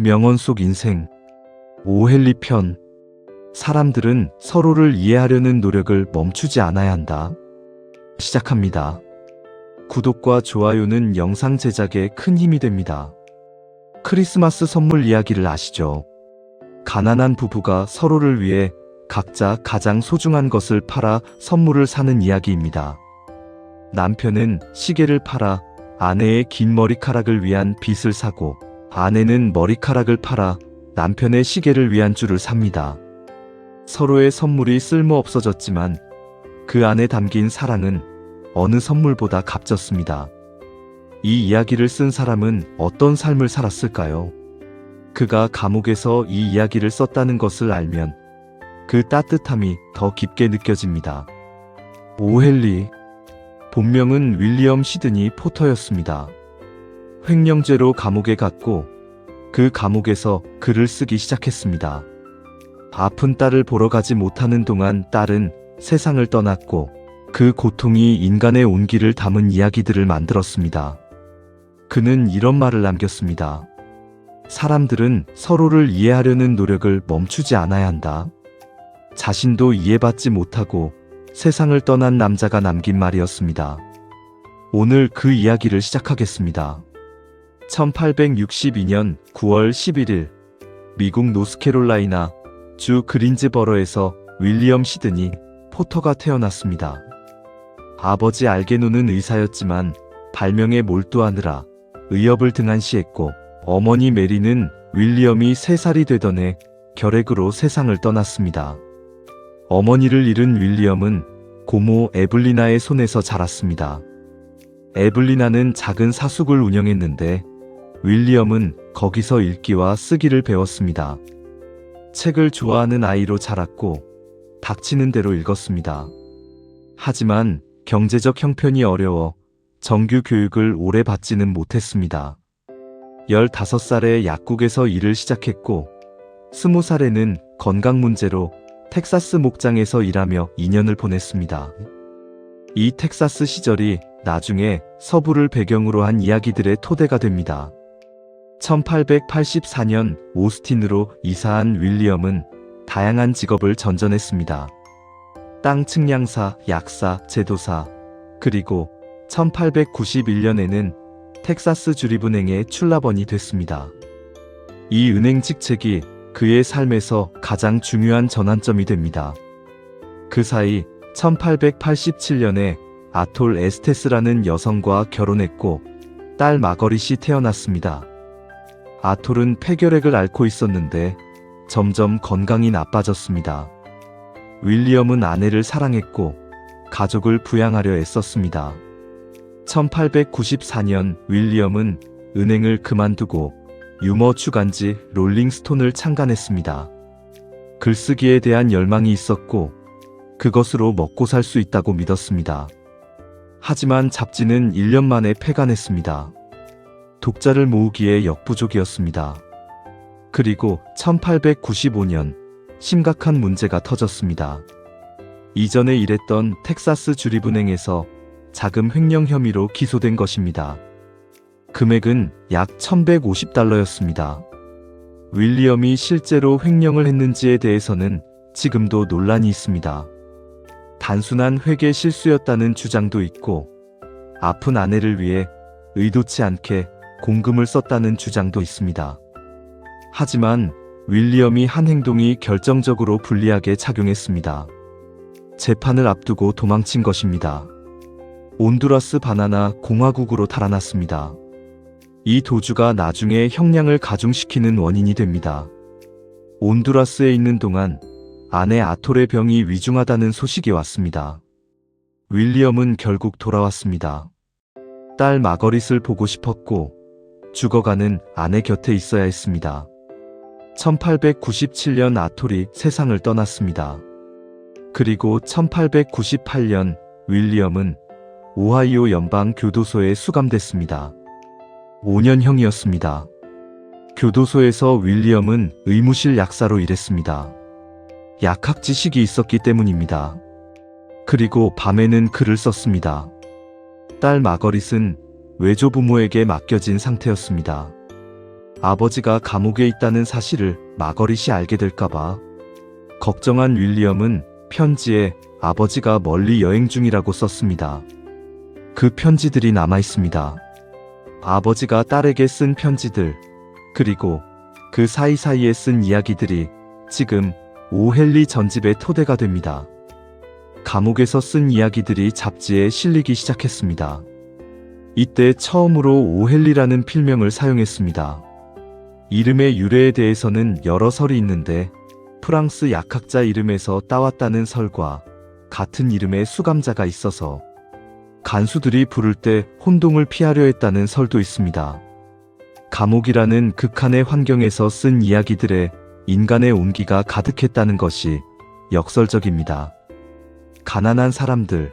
명언 속 인생 오헨리 편. 사람들은 서로를 이해하려는 노력을 멈추지 않아야 한다. 시작합니다. 구독과 좋아요는 영상 제작에 큰 힘이 됩니다. 크리스마스 선물 이야기를 아시죠? 가난한 부부가 서로를 위해 각자 가장 소중한 것을 팔아 선물을 사는 이야기입니다. 남편은 시계를 팔아 아내의 긴 머리카락을 위한 빗을 사고, 아내는 머리카락을 팔아 남편의 시계를 위한 줄을 삽니다. 서로의 선물이 쓸모 없어졌지만 그 안에 담긴 사랑은 어느 선물보다 값졌습니다. 이 이야기를 쓴 사람은 어떤 삶을 살았을까요? 그가 감옥에서 이 이야기를 썼다는 것을 알면 그 따뜻함이 더 깊게 느껴집니다. 오헨리, 본명은 윌리엄 시드니 포터였습니다. 횡령죄로 감옥에 갔고 그 감옥에서 글을 쓰기 시작했습니다. 아픈 딸을 보러 가지 못하는 동안 딸은 세상을 떠났고 그 고통이 인간의 온기를 담은 이야기들을 만들었습니다. 그는 이런 말을 남겼습니다. 사람들은 서로를 이해하려는 노력을 멈추지 않아야 한다. 자신도 이해받지 못하고 세상을 떠난 남자가 남긴 말이었습니다. 오늘 그 이야기를 시작하겠습니다. 1862년 9월 11일 미국 노스캐롤라이나 주 그린즈버러에서 윌리엄 시드니 포터가 태어났습니다. 아버지 알게노는 의사였지만 발명에 몰두하느라 의협을 등한시했고, 어머니 메리는 윌리엄이 3살이 되던 해 결핵으로 세상을 떠났습니다. 어머니를 잃은 윌리엄은 고모 에블리나의 손에서 자랐습니다. 에블리나는 작은 사숙을 운영했는데 윌리엄은 거기서 읽기와 쓰기를 배웠습니다. 책을 좋아하는 아이로 자랐고 닥치는 대로 읽었습니다. 하지만 경제적 형편이 어려워 정규 교육을 오래 받지는 못했습니다. 15살에 약국에서 일을 시작했고 20살에는 건강 문제로 텍사스 목장에서 일하며 2년을 보냈습니다. 이 텍사스 시절이 나중에 서부를 배경으로 한 이야기들의 토대가 됩니다. 1884년 오스틴으로 이사한 윌리엄은 다양한 직업을 전전했습니다. 땅 측량사, 약사, 제도사, 그리고 1891년에는 텍사스 주립은행의 출납원이 됐습니다. 이 은행 직책이 그의 삶에서 가장 중요한 전환점이 됩니다. 그 사이 1887년에 아톨 에스테스라는 여성과 결혼했고 딸 마거릿이 태어났습니다. 아톨은 폐결핵을 앓고 있었는데 점점 건강이 나빠졌습니다. 윌리엄은 아내를 사랑했고 가족을 부양하려 애썼습니다. 1894년 윌리엄은 은행을 그만두고 유머 주간지 롤링스톤을 창간했습니다. 글쓰기에 대한 열망이 있었고 그것으로 먹고 살 수 있다고 믿었습니다. 하지만 잡지는 1년 만에 폐간했습니다. 독자를 모으기에 역부족이었습니다. 그리고 1895년 심각한 문제가 터졌습니다. 이전에 일했던 텍사스 주립은행에서 자금 횡령 혐의로 기소된 것입니다. 금액은 약 $1150였습니다. 윌리엄이 실제로 횡령을 했는지에 대해서는 지금도 논란이 있습니다. 단순한 회계 실수였다는 주장도 있고, 아픈 아내를 위해 의도치 않게 공금을 썼다는 주장도 있습니다. 하지만 윌리엄이 한 행동이 결정적으로 불리하게 작용했습니다. 재판을 앞두고 도망친 것입니다. 온두라스 바나나 공화국으로 달아났습니다. 이 도주가 나중에 형량을 가중시키는 원인이 됩니다. 온두라스에 있는 동안 아내 아톨의 병이 위중하다는 소식이 왔습니다. 윌리엄은 결국 돌아왔습니다. 딸 마거릿을 보고 싶었고 죽어가는 아내 곁에 있어야 했습니다. 1897년 아톨이 세상을 떠났습니다. 그리고 1898년 윌리엄은 오하이오 연방 교도소에 수감됐습니다. 5년형이었습니다. 교도소에서 윌리엄은 의무실 약사로 일했습니다. 약학 지식이 있었기 때문입니다. 그리고 밤에는 글을 썼습니다. 딸 마거릿은 외조부모에게 맡겨진 상태였습니다. 아버지가 감옥에 있다는 사실을 마거릿이 알게 될까봐 걱정한 윌리엄은 편지에 아버지가 멀리 여행 중이라고 썼습니다. 그 편지들이 남아 있습니다. 아버지가 딸에게 쓴 편지들, 그리고 그 사이사이에 쓴 이야기들이 지금 오헨리 전집의 토대가 됩니다. 감옥에서 쓴 이야기들이 잡지에 실리기 시작했습니다. 이때 처음으로 오헨리라는 필명을 사용했습니다. 이름의 유래에 대해서는 여러 설이 있는데 프랑스 약학자 이름에서 따왔다는 설과 같은 이름의 수감자가 있어서 간수들이 부를 때 혼동을 피하려 했다는 설도 있습니다. 감옥이라는 극한의 환경에서 쓴 이야기들에 인간의 온기가 가득했다는 것이 역설적입니다. 가난한 사람들,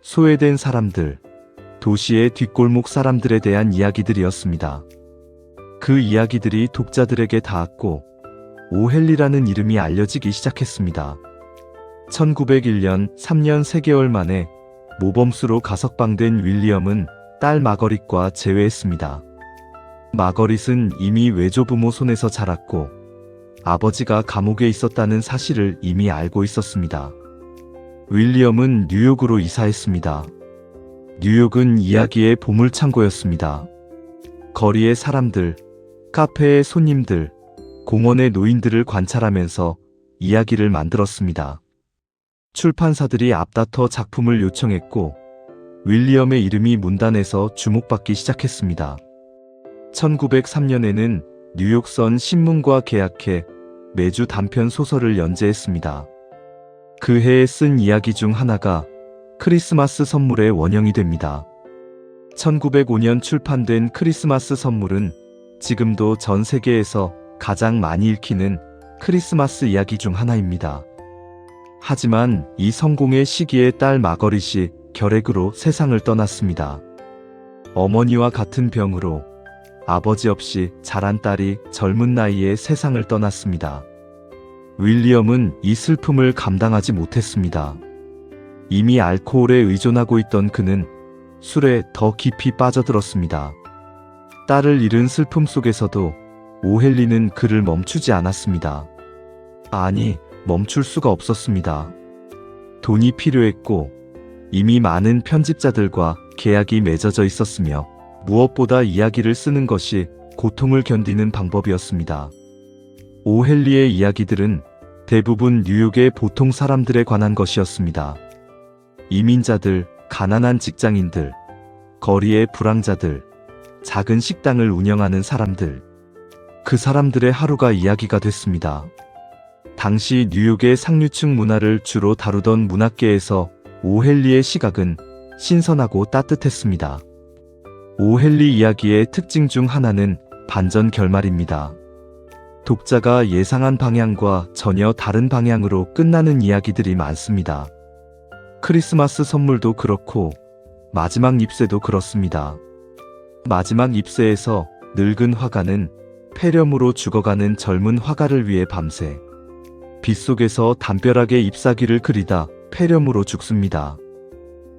소외된 사람들, 도시의 뒷골목 사람들에 대한 이야기들이었습니다. 그 이야기들이 독자들에게 닿았고 오헨리라는 이름이 알려지기 시작했습니다. 1901년 3년 3개월 만에 모범수로 가석방된 윌리엄은 딸 마거릿과 재회했습니다. 마거릿은 이미 외조부모 손에서 자랐고 아버지가 감옥에 있었다는 사실을 이미 알고 있었습니다. 윌리엄은 뉴욕으로 이사했습니다. 뉴욕은 이야기의 보물창고였습니다. 거리의 사람들, 카페의 손님들, 공원의 노인들을 관찰하면서 이야기를 만들었습니다. 출판사들이 앞다퉈 작품을 요청했고 윌리엄의 이름이 문단에서 주목받기 시작했습니다. 1903년에는 뉴욕선 신문과 계약해 매주 단편 소설을 연재했습니다. 그 해에 쓴 이야기 중 하나가 크리스마스 선물의 원형이 됩니다. 1905년 출판된 크리스마스 선물은 지금도 전 세계에서 가장 많이 읽히는 크리스마스 이야기 중 하나입니다. 하지만 이 성공의 시기에 딸 마거릿이 결핵으로 세상을 떠났습니다. 어머니와 같은 병으로 아버지 없이 자란 딸이 젊은 나이에 세상을 떠났습니다. 윌리엄은 이 슬픔을 감당하지 못했습니다. 이미 알코올에 의존하고 있던 그는 술에 더 깊이 빠져들었습니다. 딸을 잃은 슬픔 속에서도 오헨리는 그를 멈추지 않았습니다. 아니, 멈출 수가 없었습니다. 돈이 필요했고 이미 많은 편집자들과 계약이 맺어져 있었으며 무엇보다 이야기를 쓰는 것이 고통을 견디는 방법이었습니다. 오헨리의 이야기들은 대부분 뉴욕의 보통 사람들에 관한 것이었습니다. 이민자들, 가난한 직장인들, 거리의 불황자들, 작은 식당을 운영하는 사람들. 그 사람들의 하루가 이야기가 됐습니다. 당시 뉴욕의 상류층 문화를 주로 다루던 문학계에서 오헨리의 시각은 신선하고 따뜻했습니다. 오헨리 이야기의 특징 중 하나는 반전 결말입니다. 독자가 예상한 방향과 전혀 다른 방향으로 끝나는 이야기들이 많습니다. 크리스마스 선물도 그렇고 마지막 잎새도 그렇습니다. 마지막 잎새에서 늙은 화가는 폐렴으로 죽어가는 젊은 화가를 위해 밤새 빗속에서 담벼락에 잎사귀를 그리다 폐렴으로 죽습니다.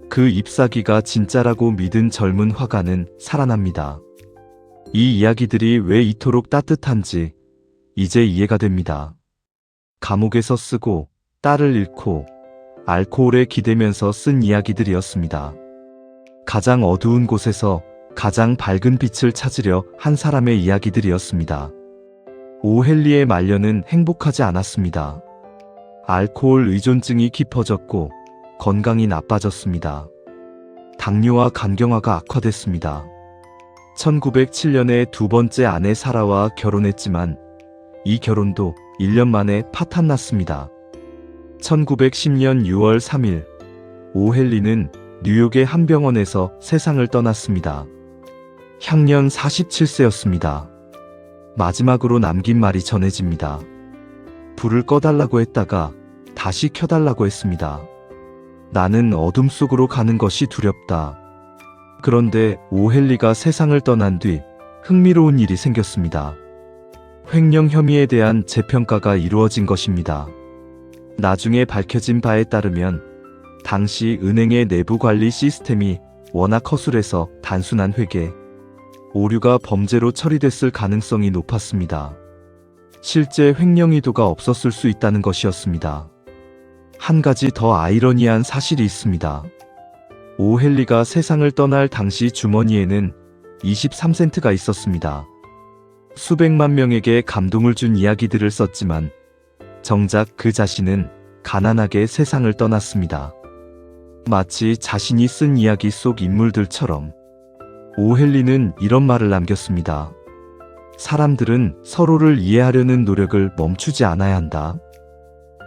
그 잎사귀가 진짜라고 믿은 젊은 화가는 살아납니다. 이 이야기들이 왜 이토록 따뜻한지 이제 이해가 됩니다. 감옥에서 쓰고 딸을 잃고 알코올에 기대면서 쓴 이야기들이었습니다. 가장 어두운 곳에서 가장 밝은 빛을 찾으려 한 사람의 이야기들이었습니다. 오헨리의 말년은 행복하지 않았습니다. 알코올 의존증이 깊어졌고 건강이 나빠졌습니다. 당뇨와 간경화가 악화됐습니다. 1907년에 두 번째 아내 사라와 결혼했지만 이 결혼도 1년 만에 파탄났습니다. 1910년 6월 3일 오헨리는 뉴욕의 한 병원에서 세상을 떠났습니다. 향년 47세였습니다. 마지막으로 남긴 말이 전해집니다. 불을 꺼달라고 했다가 다시 켜달라고 했습니다. 나는 어둠 속으로 가는 것이 두렵다. 그런데 오헨리가 세상을 떠난 뒤 흥미로운 일이 생겼습니다. 횡령 혐의에 대한 재평가가 이루어진 것입니다. 나중에 밝혀진 바에 따르면 당시 은행의 내부 관리 시스템이 워낙 허술해서 단순한 회계, 오류가 범죄로 처리됐을 가능성이 높았습니다. 실제 횡령의도가 없었을 수 있다는 것이었습니다. 한 가지 더 아이러니한 사실이 있습니다. 오헨리가 세상을 떠날 당시 주머니에는 23센트가 있었습니다. 수백만 명에게 감동을 준 이야기들을 썼지만 정작 그 자신은 가난하게 세상을 떠났습니다. 마치 자신이 쓴 이야기 속 인물들처럼 오헨리는 이런 말을 남겼습니다. 사람들은 서로를 이해하려는 노력을 멈추지 않아야 한다.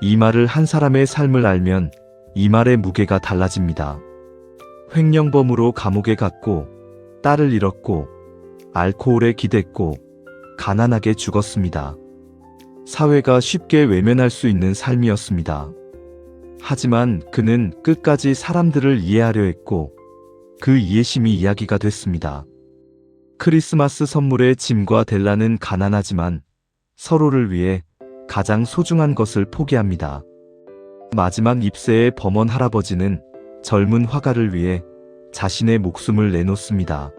이 말을 한 사람의 삶을 알면 이 말의 무게가 달라집니다. 횡령범으로 감옥에 갔고, 딸을 잃었고, 알코올에 기댔고, 가난하게 죽었습니다. 사회가 쉽게 외면할 수 있는 삶이었습니다. 하지만 그는 끝까지 사람들을 이해하려 했고, 그 이해심이 이야기가 됐습니다. 크리스마스 선물의 짐과 델라는 가난하지만 서로를 위해 가장 소중한 것을 포기합니다. 마지막 잎새의 범원 할아버지는 젊은 화가를 위해 자신의 목숨을 내놓습니다.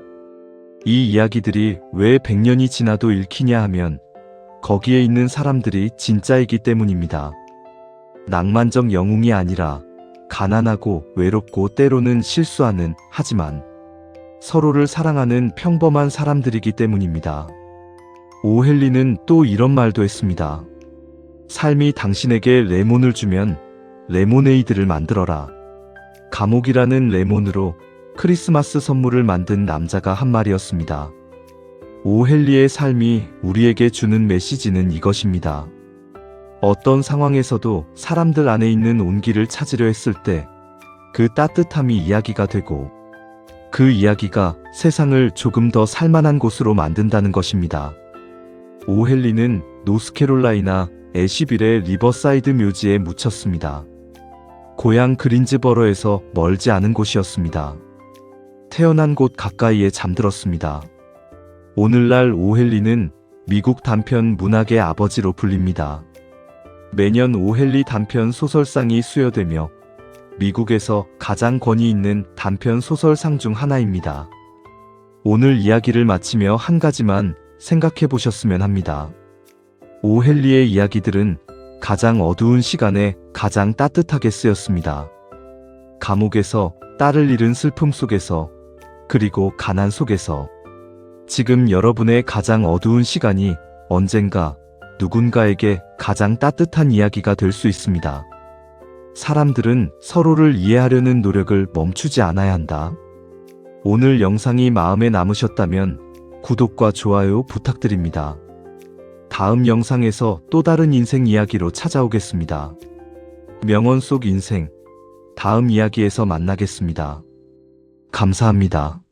이 이야기들이 왜 100년이 지나도 읽히냐 하면 거기에 있는 사람들이 진짜이기 때문입니다. 낭만적 영웅이 아니라 가난하고 외롭고 때로는 실수하는, 하지만 서로를 사랑하는 평범한 사람들이기 때문입니다. 오헨리는 또 이런 말도 했습니다. 삶이 당신에게 레몬을 주면 레모네이드를 만들어라. 감옥이라는 레몬으로 크리스마스 선물을 만든 남자가 한 말이었습니다. 오헨리의 삶이 우리에게 주는 메시지는 이것입니다. 어떤 상황에서도 사람들 안에 있는 온기를 찾으려 했을 때 그 따뜻함이 이야기가 되고 그 이야기가 세상을 조금 더 살만한 곳으로 만든다는 것입니다. 오헨리는 노스캐롤라이나 애쉬빌의 리버사이드 묘지에 묻혔습니다. 고향 그린즈버러에서 멀지 않은 곳이었습니다. 태어난 곳 가까이에 잠들었습니다. 오늘날 오헨리는 미국 단편 문학의 아버지로 불립니다. 매년 오헨리 단편 소설상이 수여되며 미국에서 가장 권위 있는 단편 소설상 중 하나입니다. 오늘 이야기를 마치며 한 가지만 생각해 보셨으면 합니다. 오헨리의 이야기들은 가장 어두운 시간에 가장 따뜻하게 쓰였습니다. 감옥에서, 딸을 잃은 슬픔 속에서, 그리고 가난 속에서. 지금 여러분의 가장 어두운 시간이 언젠가 누군가에게 가장 따뜻한 이야기가 될 수 있습니다. 사람들은 서로를 이해하려는 노력을 멈추지 않아야 한다. 오늘 영상이 마음에 남으셨다면 구독과 좋아요 부탁드립니다. 다음 영상에서 또 다른 인생 이야기로 찾아오겠습니다. 명언 속 인생, 다음 이야기에서 만나겠습니다. 감사합니다.